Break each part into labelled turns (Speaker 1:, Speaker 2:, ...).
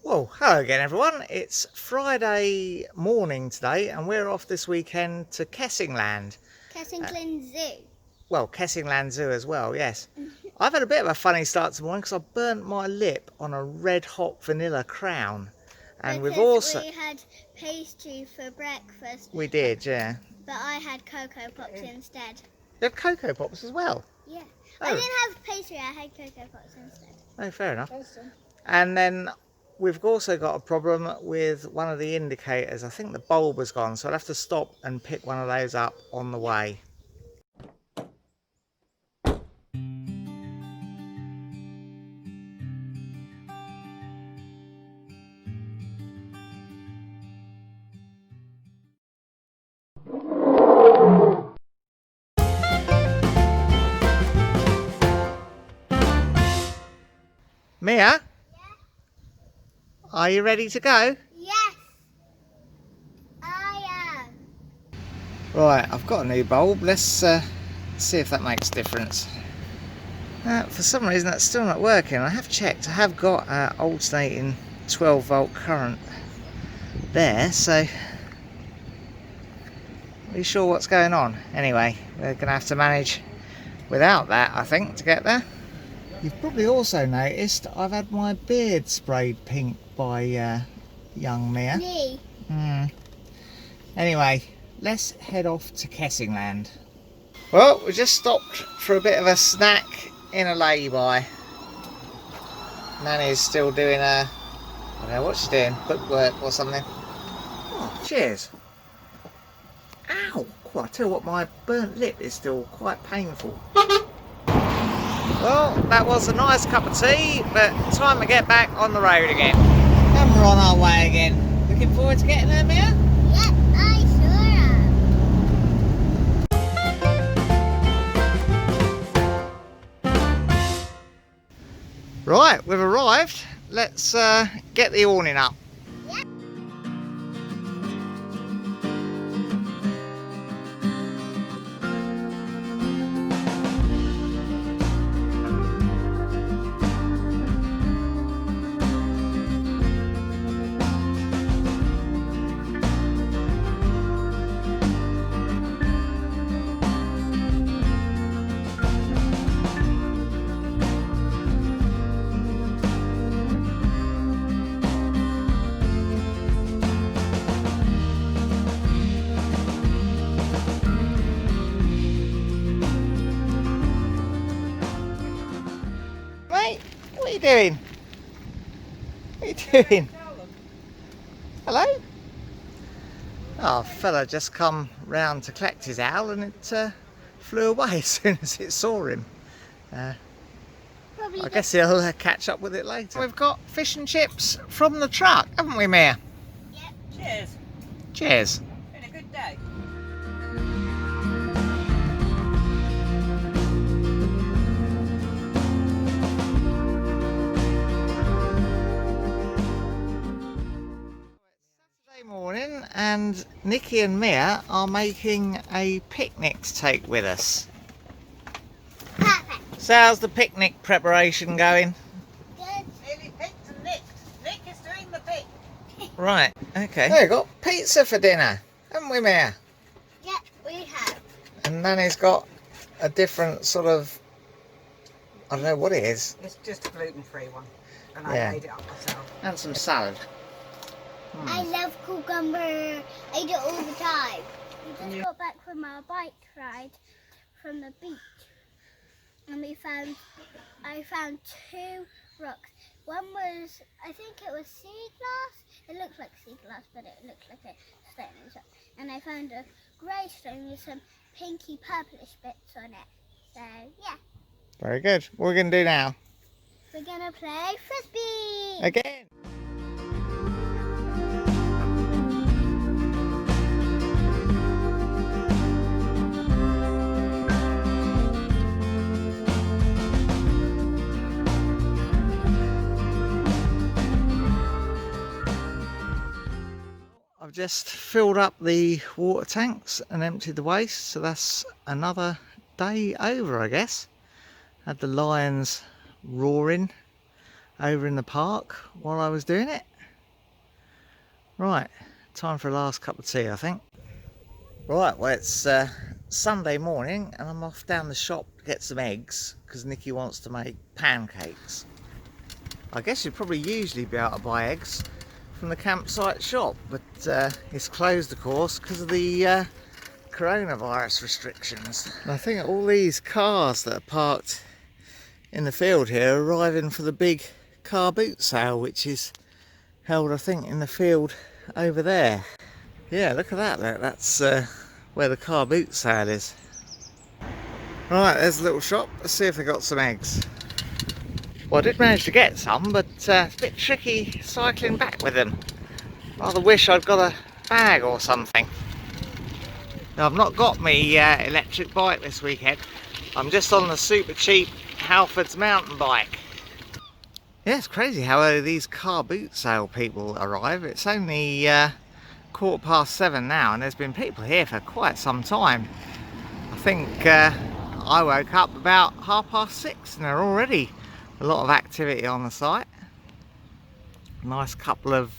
Speaker 1: Well, hello again everyone. It's Friday morning today and we're off this weekend to Kessingland.
Speaker 2: Kessingerland Zoo.
Speaker 1: Well, Kessingerland Zoo as well, yes. I've had a bit of a funny start to the morning because I burnt my lip on a red hot vanilla crown. And
Speaker 2: because we had pastry for breakfast.
Speaker 1: We did, yeah.
Speaker 2: But I had Cocoa Pops instead.
Speaker 1: You had Cocoa Pops as well?
Speaker 2: Yeah.
Speaker 1: Oh.
Speaker 2: I didn't have pastry, I had Cocoa Pops instead.
Speaker 1: Oh, fair enough. And then we've also got a problem with one of the indicators. I think the bulb was gone, so I'll have to stop and pick one of those up on the way. Mia?
Speaker 2: Yeah?
Speaker 1: Are you ready to go?
Speaker 2: Yes, I am.
Speaker 1: Right, I've got a new bulb. Let's see if that makes a difference. For some reason that's still not working. I have checked. I have got alternating 12 volt current there, so are you sure what's going on? Anyway, we're going to have to manage without that, I think, to get there. You've probably also noticed I've had my beard sprayed pink by young Mia.
Speaker 2: Me.
Speaker 1: Anyway, let's head off to Kessingland. Well, we just stopped for a bit of a snack in a lay-by. Nanny's still doing I don't know what she's doing, bookwork or something. Oh, cheers. Ow! I tell you what, my burnt lip is still quite painful. Well, that was a nice cup of tea, but time to get back on the road again. And we're on our way again. Looking forward to getting there, Mia?
Speaker 2: Yep, I sure am.
Speaker 1: Right, we've arrived. Let's get the awning up.
Speaker 2: Yep.
Speaker 1: Mate, what are you doing? What are you doing? Hello? Oh, a fella just come round to collect his owl and it flew away as soon as it saw him. I guess he'll catch up with it later. We've got fish and chips from the truck, haven't we, Mia?
Speaker 2: Yep.
Speaker 3: Cheers.
Speaker 1: Cheers.
Speaker 3: Been a good day.
Speaker 1: Saturday morning and Nikki and Mia are making a picnic to take with us.
Speaker 2: Perfect.
Speaker 1: So how's the picnic preparation going?
Speaker 2: Good.
Speaker 3: Nearly picked and nicked. Nick is doing the pick.
Speaker 1: Right, okay. We've got pizza for dinner, haven't we, Mia?
Speaker 2: Yep, we have.
Speaker 1: And Nanny's got a different sort of, I don't know what it is.
Speaker 3: It's just a gluten-free one. And
Speaker 1: Yeah.
Speaker 3: I made it up myself.
Speaker 1: And some salad.
Speaker 2: I love cucumber. I eat it all the time. We just got back from our bike ride from the beach. And I found two rocks. One was, I think it was sea glass. It looks like sea glass, but it looks like a stone as well. And I found a grey stone with some pinky purplish bits on it. So yeah,
Speaker 1: Very good. What are we going to do now?
Speaker 2: we're gonna play frisbee.
Speaker 1: Again. I've just filled up the water tanks and emptied the waste, so that's another day over, I guess. Had the lions roaring over in the park while I was doing it. Right, time for a last cup of tea, I think. Right, well, it's Sunday morning and I'm off down the shop to get some eggs because Nikki wants to make pancakes. I guess you'd probably usually be able to buy eggs from the campsite shop, but it's closed, of course, because of the coronavirus restrictions. And I think all these cars that are parked in the field here are arriving for the big car boot sale, which is held, I think, in the field over there. Yeah, look at that. That's where the car boot sale is. Right, there's a little shop. Let's see if they got some eggs. Well, I did manage to get some, but it's a bit tricky cycling back with them. Rather wish I'd got a bag or something. Now, I've not got me electric bike this weekend. I'm just on the super cheap Halfords mountain bike. Yeah, it's crazy how early these car boot sale people arrive. It's only 7:15 now and there's been people here for quite some time. I think I woke up about 6:30 and there are already a lot of activity on the site. Nice couple of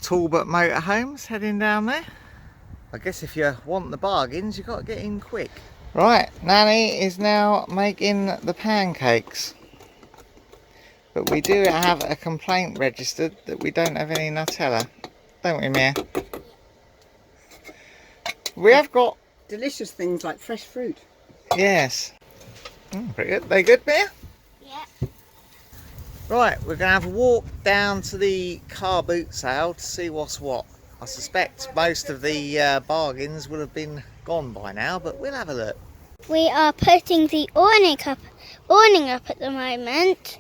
Speaker 1: Talbot motorhomes heading down there. I guess if you want the bargains, you've got to get in quick. Right, Nanny is now making the pancakes. But we do have a complaint registered that we don't have any Ttxela. Don't we, Mia? We have got
Speaker 3: Delicious things like fresh fruit.
Speaker 1: Yes. Pretty good. They good, Mia?
Speaker 2: Yeah.
Speaker 1: Right, we're going to have a walk down to the car boot sale to see what's what. I suspect most of the bargains will have been gone by now, but we'll have a look.
Speaker 2: We are putting the awning up at the moment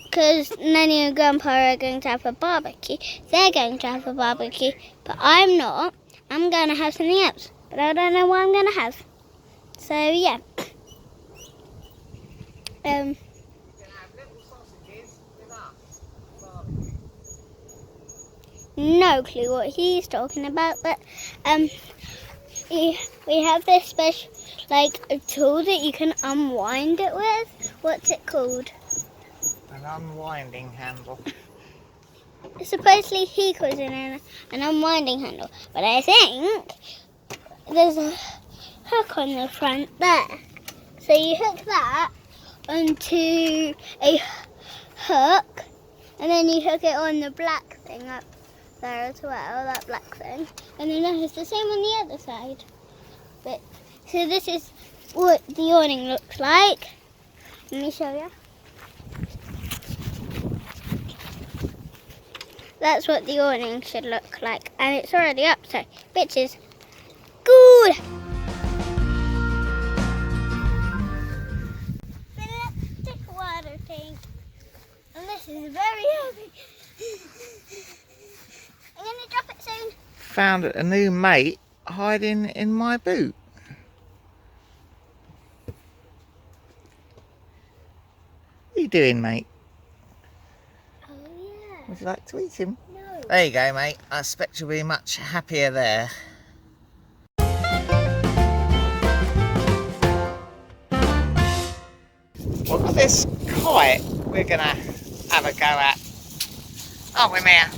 Speaker 2: because Nanny and Grandpa are going to have a barbecue. They're going to have a barbecue, but I'm not. I'm going to have something else, but I don't know what I'm going to have. So yeah. No clue what he's talking about, but we have this special, like, a tool that you can unwind it with. What's it called?
Speaker 1: An unwinding handle.
Speaker 2: Supposedly he calls it an unwinding handle, but I think there's a hook on the front there. So you hook that onto a hook, and then you hook it on the black thing up there as well, that black thing, and then it's the same on the other side. But so this is what the awning looks like. Let me show you. That's what the awning should look like, and it's already up, so bitches, good. Electric water tank, and this is very heavy. I'm gonna drop it soon.
Speaker 1: Found a new mate hiding in my boot. What are you doing, mate?
Speaker 2: Oh yeah.
Speaker 1: Would you like to eat him?
Speaker 2: No.
Speaker 1: There you go, mate. I expect you'll be much happier there. Look at this kite we're gonna have a go at. Aren't we, Mia?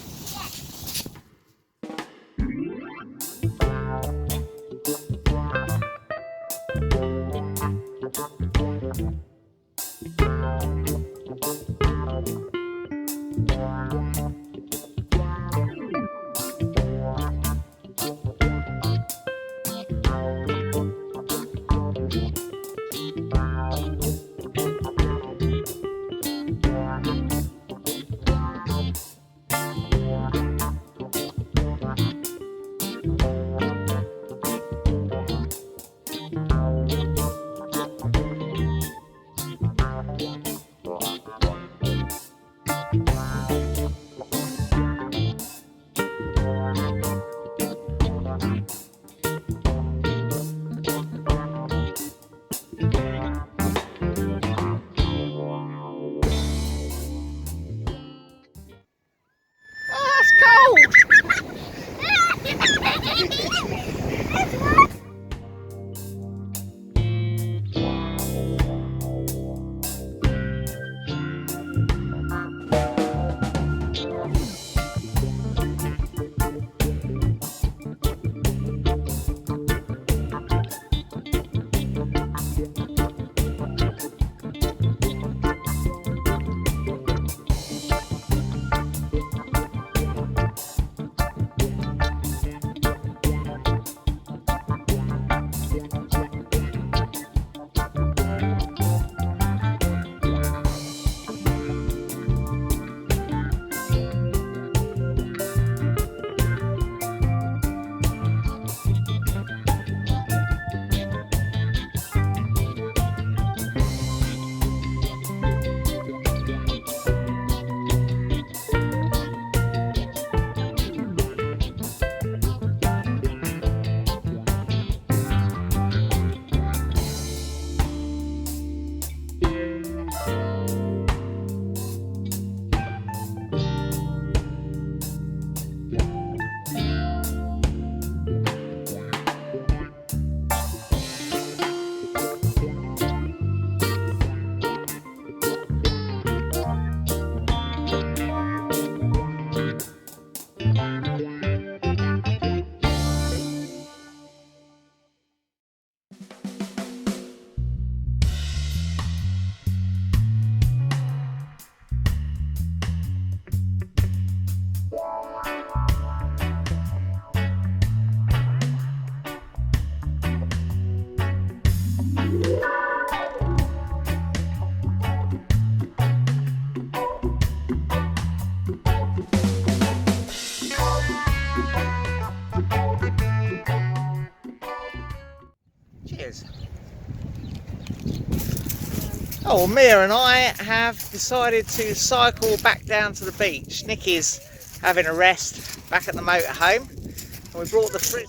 Speaker 1: Oh, well, Mia and I have decided to cycle back down to the beach. Nikki's having a rest back at the motorhome, and we brought the fridge.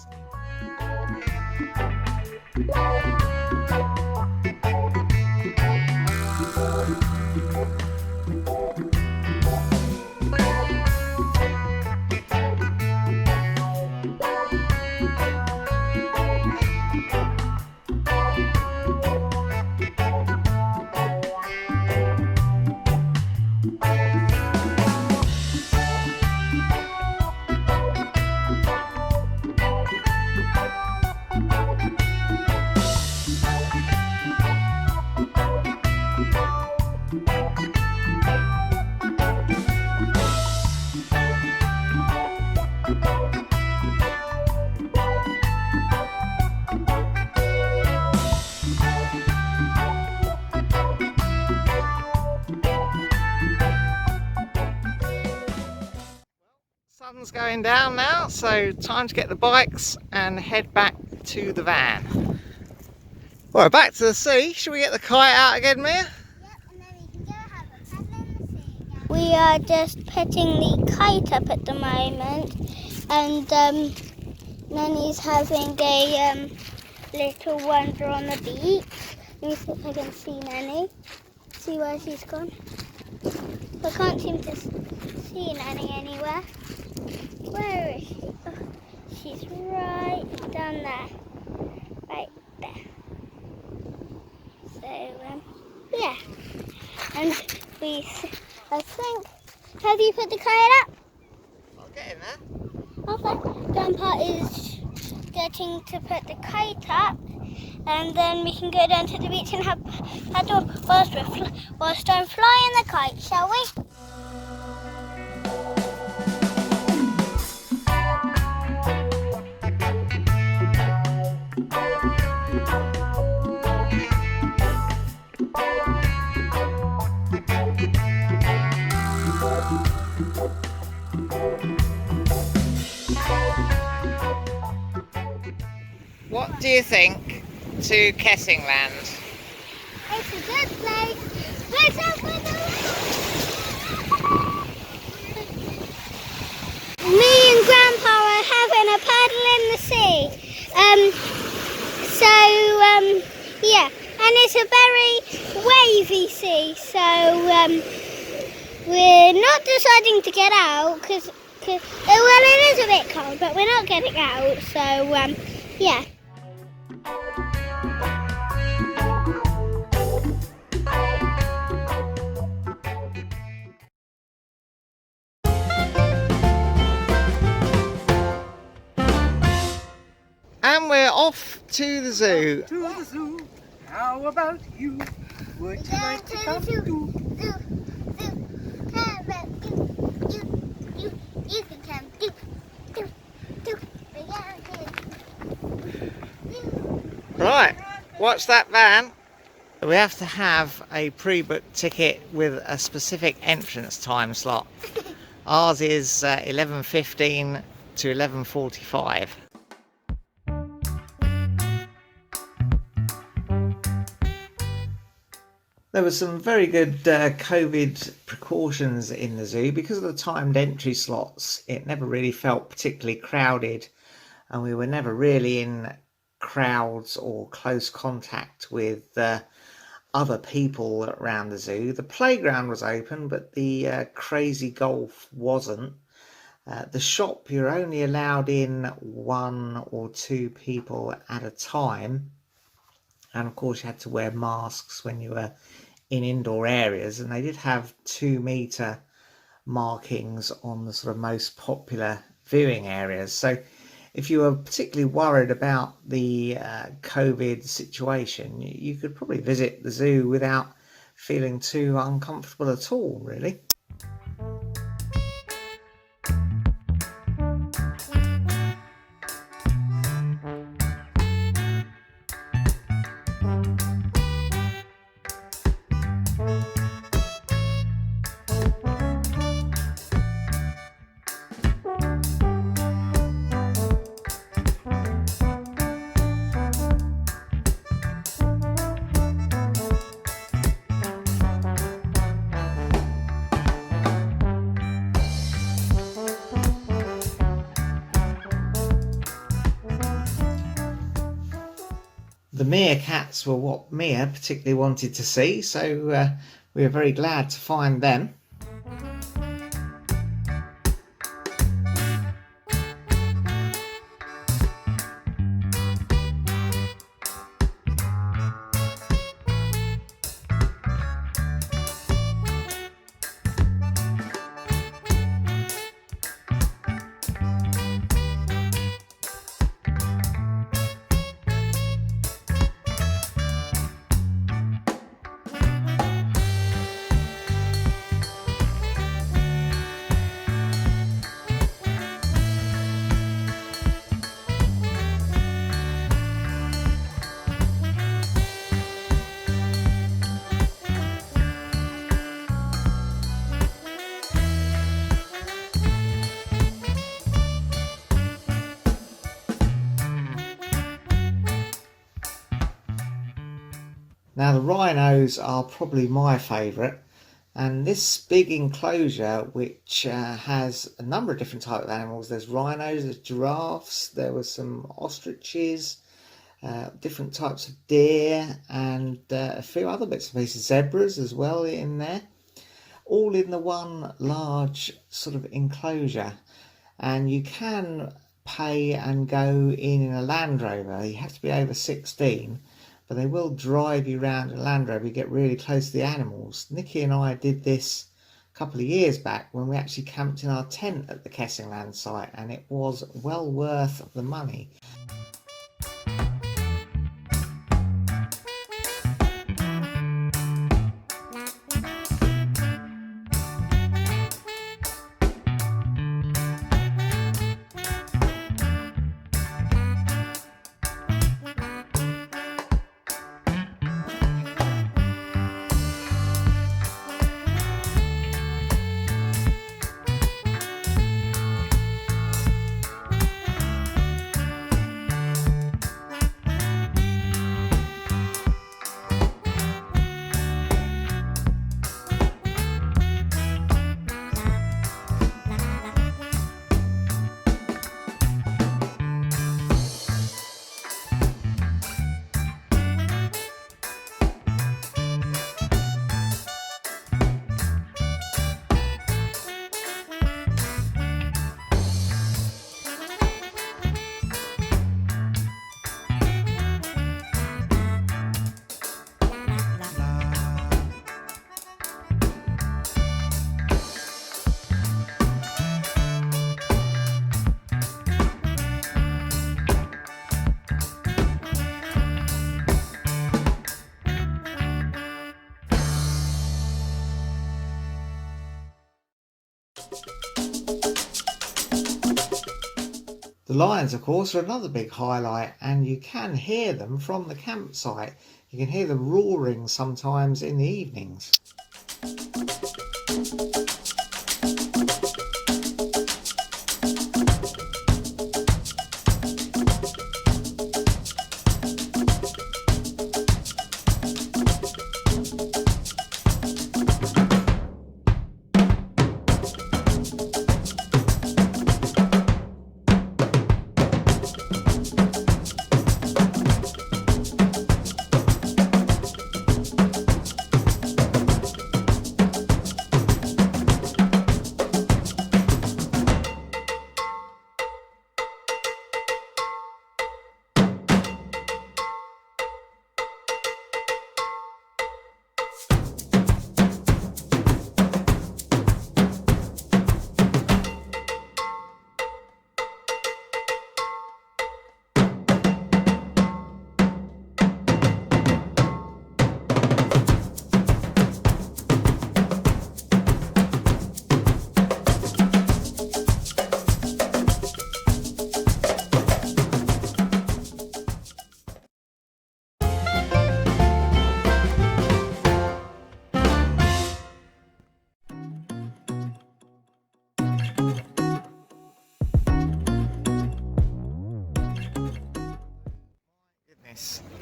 Speaker 1: Sun's going down now, so time to get the bikes and head back to the van. Well, back to the sea. Shall we get the kite out again, Mia?
Speaker 2: Yep, and then we can go have a paddle in the sea again. We are just putting the kite up at the moment, and Nanny's having a little wander on the beach. Let me see if I can see Nanny. See where she's gone. I can't seem to see Nanny anywhere. Where is she? Oh, she's right down there. Right there. So, yeah. And I think, have you put the kite up?
Speaker 1: I'll get in there.
Speaker 2: Okay. Grandpa is getting to put the kite up, and then we can go down to the beach and have paddle whilst I'm flying the kite, shall we?
Speaker 1: What do you think to Kessingland?
Speaker 2: It's a good place. Let's have fun. Me and Grandpa are having a paddle in the sea. Yeah, and it's a very wavy sea. So we're not deciding to get out because well, it is a bit cold, but we're not getting out. So yeah.
Speaker 1: And we're off to the zoo.
Speaker 3: To the zoo. How about you? Would you like to come too?
Speaker 2: You can come.
Speaker 1: Right, watch that van. We have to have a pre-booked ticket with a specific entrance time slot. Ours is 11:15 to 11:45. There were some very good COVID precautions in the zoo. Because of the timed entry slots, it never really felt particularly crowded, and we were never really in crowds or close contact with other people around the zoo. The playground was open, but the crazy golf wasn't. The shop, you're only allowed in 1 or 2 people at a time, and of course you had to wear masks when you were in indoor areas, and they did have 2-meter markings on the sort of most popular viewing areas. So if you were particularly worried about the COVID situation, you could probably visit the zoo without feeling too uncomfortable at all, really. The meerkats were what Mia particularly wanted to see, so we were very glad to find them. Now the rhinos are probably my favourite, and this big enclosure which has a number of different types of animals. There's rhinos, there's giraffes, there were some ostriches, different types of deer, and a few other bits and pieces, zebras as well in there, all in the one large sort of enclosure. And you can pay and go in a Land Rover. You have to be over 16, but they will drive you around in a Land Rover. You get really close to the animals. Nikki and I did this a couple of years back when we actually camped in our tent at the Kessingerland site, and it was well worth the money. The lions, of course, are another big highlight, and you can hear them from the campsite. You can hear them roaring sometimes in the evenings.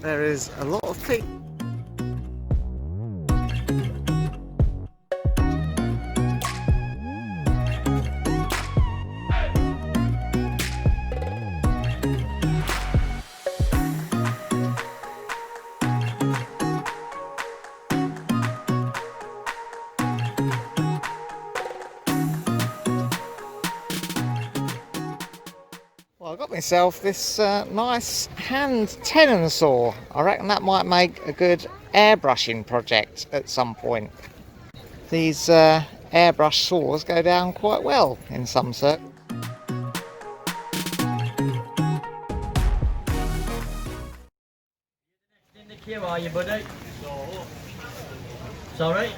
Speaker 1: There is a lot of people. I got myself this nice hand tenon saw. I reckon that might make a good airbrushing project at some point. These airbrush saws go down quite well in some circles.
Speaker 4: In the queue, are you, buddy? Sorry?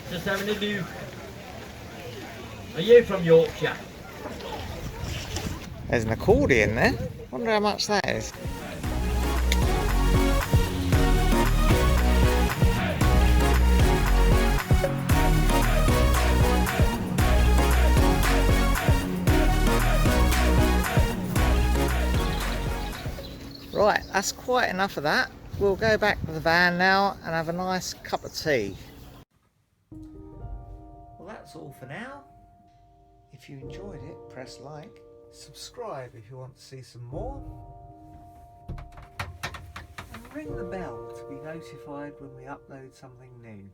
Speaker 4: Just having a look. Are you from Yorkshire?
Speaker 1: There's an accordion there. Wonder how much that is. Right, that's quite enough of that. We'll go back to the van now and have a nice cup of tea. Well, that's all for now. If you enjoyed it, press like. Subscribe if you want to see some more. And ring the bell to be notified when we upload something new.